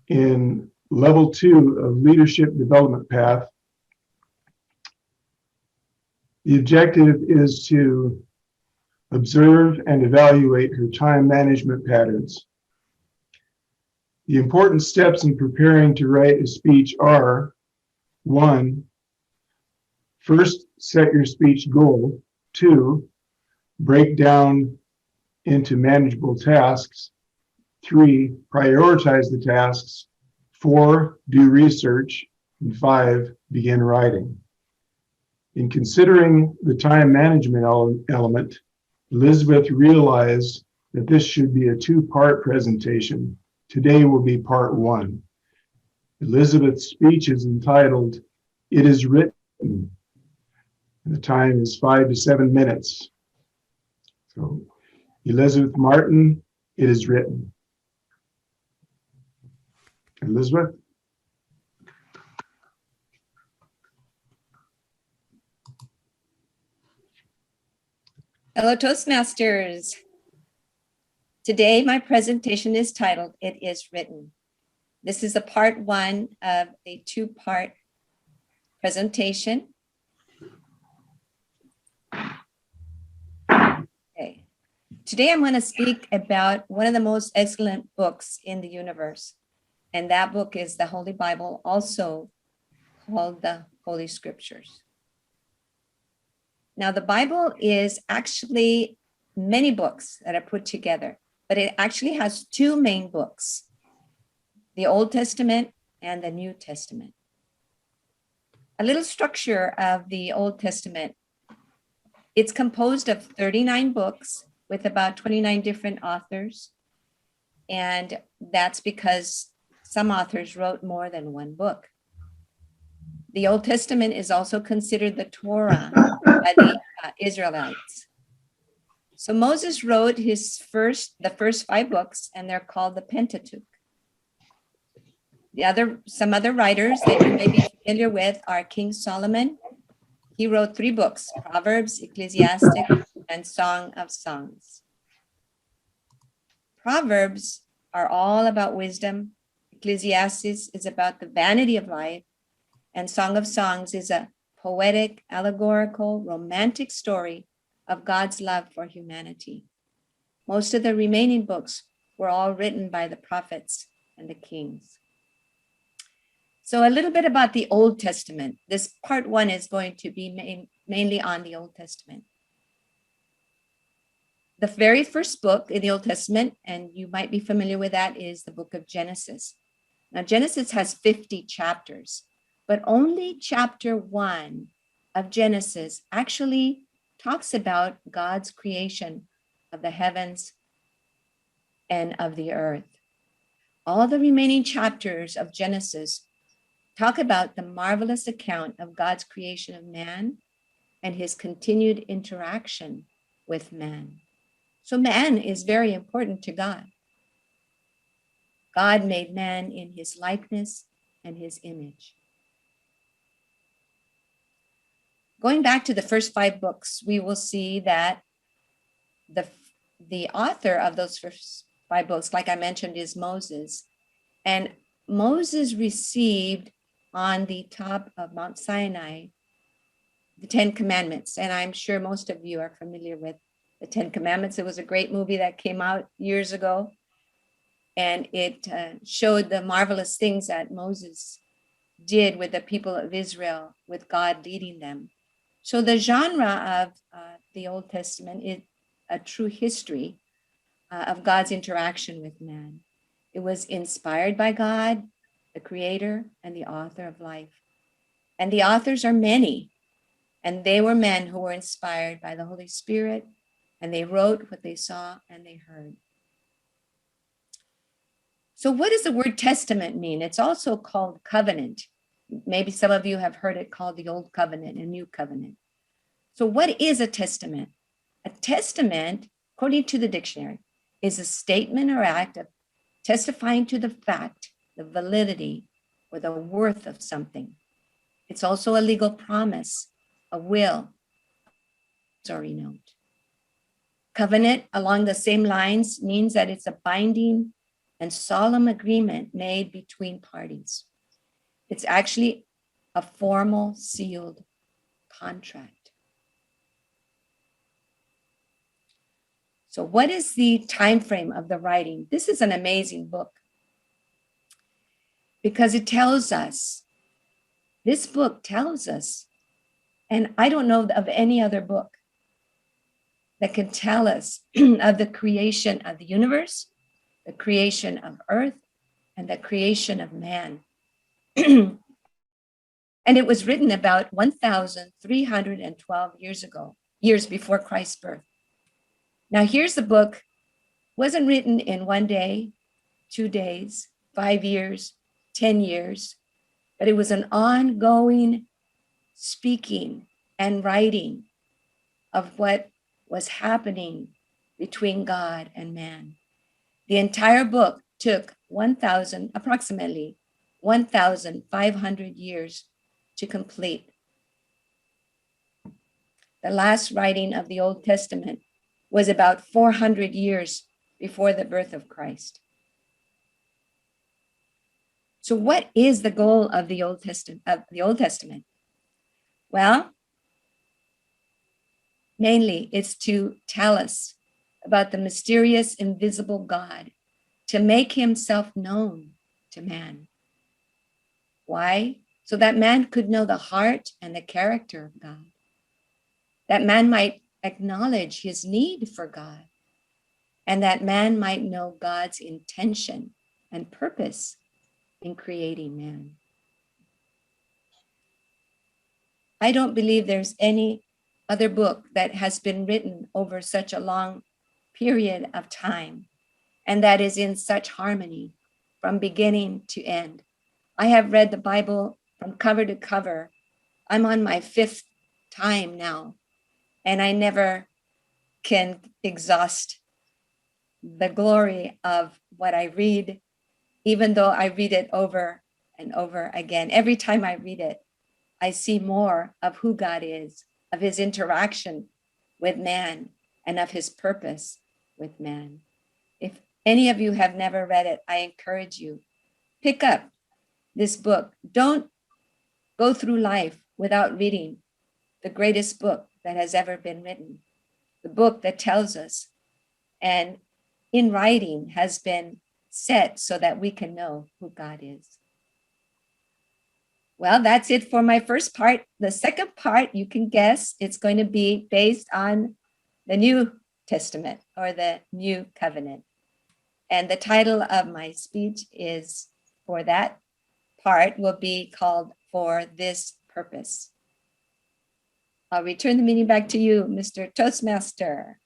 in level 2 of leadership development path. The objective is to observe and evaluate her time management patterns. The important steps in preparing to write a speech are: 1, first, set your speech goal. 2, break down into manageable tasks. 3, prioritize the tasks. 4, do research. And 5, begin writing. In considering the time management element, Elizabeth realized that this should be a two-part presentation. Today will be part 1. Elizabeth's speech is entitled, "It is Written." The time is 5 to 7 minutes. So, Elizabeth Martin, "It is Written." Elizabeth? Hello, Toastmasters. Today, my presentation is titled, "It is Written." This is a part 1 of a 2-part presentation. Okay. Today, I'm going to speak about one of the most excellent books in the universe. And that book is the Holy Bible, also called the Holy Scriptures. Now, the Bible is actually many books that are put together, but it actually has 2 main books, the Old Testament and the New Testament. A little structure of the Old Testament. It's composed of 39 books with about 29 different authors. And that's because some authors wrote more than one book. The Old Testament is also considered the Torah by the Israelites. So Moses wrote the first 5 books, and they're called the Pentateuch. Some other writers that you may be familiar with are King Solomon. He wrote 3 books, Proverbs, Ecclesiastic, and Song of Songs. Proverbs are all about wisdom. Ecclesiastes is about the vanity of life. And Song of Songs is a poetic, allegorical, romantic story of God's love for humanity. Most of the remaining books were all written by the prophets and the kings. So a little bit about the Old Testament. This part 1 is going to be mainly on the Old Testament. The very first book in the Old Testament, and you might be familiar with that, is the book of Genesis. Now, Genesis has 50 chapters, but only chapter 1 of Genesis actually talks about God's creation of the heavens and of the earth. All the remaining chapters of Genesis talk about the marvelous account of God's creation of man and his continued interaction with man. So man is very important to God. God made man in his likeness and his image. Going back to the first 5 books, we will see that the author of those first 5 books, like I mentioned, is Moses. And Moses received on the top of Mount Sinai the 10 Commandments. And I'm sure most of you are familiar with the 10 Commandments. It was a great movie that came out years ago. And it showed the marvelous things that Moses did with the people of Israel, with God leading them. So the genre of the Old Testament is a true history of God's interaction with man. It was inspired by God, the creator and the author of life. And the authors are many. And they were men who were inspired by the Holy Spirit, and they wrote what they saw and they heard. So what does the word testament mean? It's also called covenant. Maybe some of you have heard it called the Old Covenant and New Covenant. So what is a testament? A testament, according to the dictionary, is a statement or act of testifying to the fact, the validity, or the worth of something. It's also a legal promise, a will, sorry note. Covenant, along the same lines, means that it's a binding and solemn agreement made between parties. It's actually a formal sealed contract. So what is the time frame of the writing? This is an amazing book because it tells us, this book tells us, and I don't know of any other book that can tell us of the creation of the universe, the creation of earth, and the creation of man. And it was written about 1,312 years ago, years before Christ's birth. Now here's the book, wasn't written in 1 day, 2 days, 5 years, 10 years, but it was an ongoing speaking and writing of what was happening between God and man. The entire book took approximately 1,500 years to complete. The last writing of the Old Testament was about 400 years before the birth of Christ. So what is the goal of the Old Testament? Well, mainly it's to tell us about the mysterious, invisible God, to make himself known to man. Why? So that man could know the heart and the character of God. That man might acknowledge his need for God, and that man might know God's intention and purpose in creating man. I don't believe there's any other book that has been written over such a long period of time and that is in such harmony from beginning to end. I have read the Bible from cover to cover. I'm on my 5th time now, and I never can exhaust the glory of what I read, even though I read it over and over again. Every time I read it, I see more of who God is, of his interaction with man, and of his purpose with man. If any of you have never read it, I encourage you, pick up this book. Don't go through life without reading the greatest book that has ever been written, the book that tells us and in writing has been set so that we can know who God is. Well, that's it for my first part. The second part, you can guess, it's going to be based on the New Testament or the New Covenant. And the title of my speech is, for that part, will be called For This Purpose. I'll return the meeting back to you, Mr. Toastmaster.